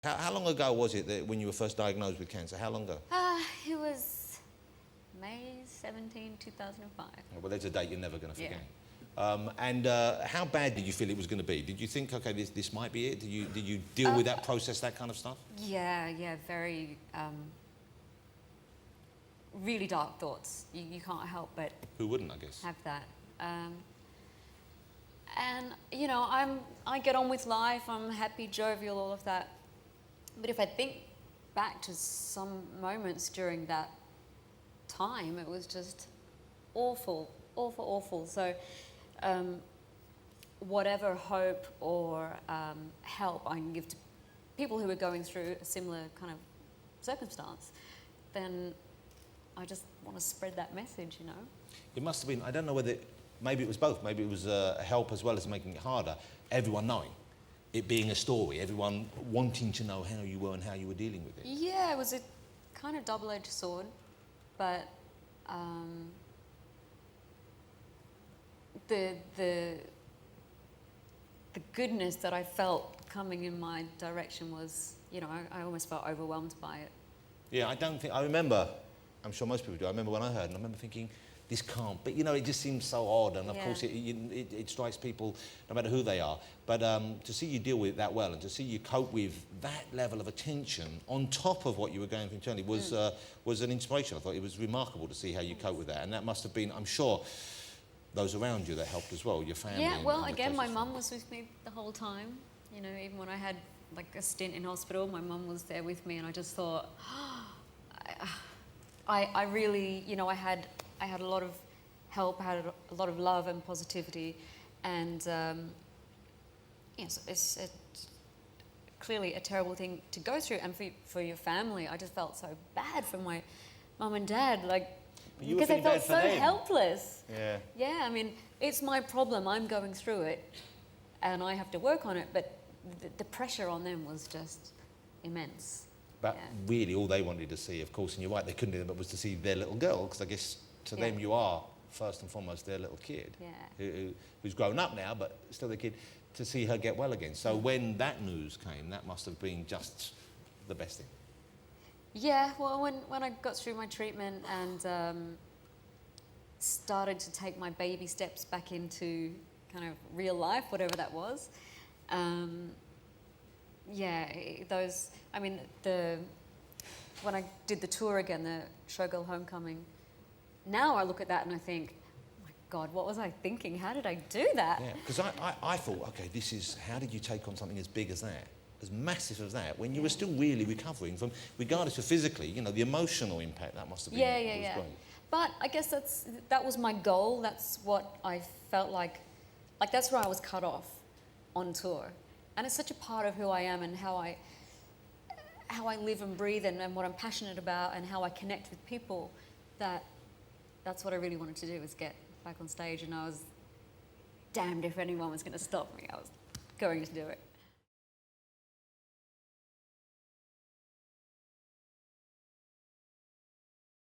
How long ago was it that when you were first diagnosed with cancer? How long ago? It was May 17, 2005. Well, there's a date you're never going to forget. Yeah. How bad did you feel it was going to be? Did you think, okay, this might be it? Did you deal with that, process that kind of stuff? Yeah, very, really dark thoughts. You can't help but Who wouldn't, I guess? have that. And, you know, I get on with life, I'm happy, jovial, all of that. But if I think back to some moments during that time, it was just awful, awful, awful. So whatever hope or help I can give to people who are going through a similar kind of circumstance, then I just want to spread that message, you know. It must have been, I don't know whether, maybe it was both. Maybe it was a help as well as making it harder. Everyone knowing, it being a story, everyone wanting to know how you were and how you were dealing with it. Yeah, it was a kind of double-edged sword, but the goodness that I felt coming in my direction was, you know, I almost felt overwhelmed by it. Yeah, I remember, I'm sure most people do, I remember when I heard, and I remember thinking, this can't, but you know, it just seems so odd, and of course it strikes people no matter who they are. But to see you deal with it that well, and to see you cope with that level of attention on top of what you were going through internally was an inspiration. I thought it was remarkable to see how you cope with that, and that must have been, I'm sure, those around you that helped as well, your family. Yeah, well, and again, my mum was with me the whole time. You know, even when I had like a stint in hospital, my mum was there with me, and I just thought, I really, you know, I had a lot of help, I had a lot of love and positivity, and yes, it's clearly a terrible thing to go through, and for your family, I just felt so bad for my mum and dad, like, because they felt so helpless. Yeah. Yeah, I mean, it's my problem, I'm going through it, and I have to work on it, but the pressure on them was just immense. But really, all they wanted to see, of course, and you're right, they couldn't do that, but was to see their little girl, because I guess to them you are, first and foremost, their little kid, who's grown up now, but still the kid, to see her get well again. So when that news came, that must have been just the best thing. Yeah, well, when I got through my treatment and started to take my baby steps back into kind of real life, whatever that was, when I did the tour again, the Showgirl Homecoming, now I look at that and I think, oh my God, what was I thinking? How did I do that? Yeah, because I thought, okay, this is, how did you take on something as big as that, as massive as that, when you were still really recovering from, regardless of physically, you know, the emotional impact that must have been was great. But I guess that was my goal. That's what I felt like that's where I was cut off on tour. And it's such a part of who I am and how I live and breathe and what I'm passionate about and how I connect with people, that's what I really wanted to do, was get back on stage, and I was damned if anyone was going to stop me. I was going to do it.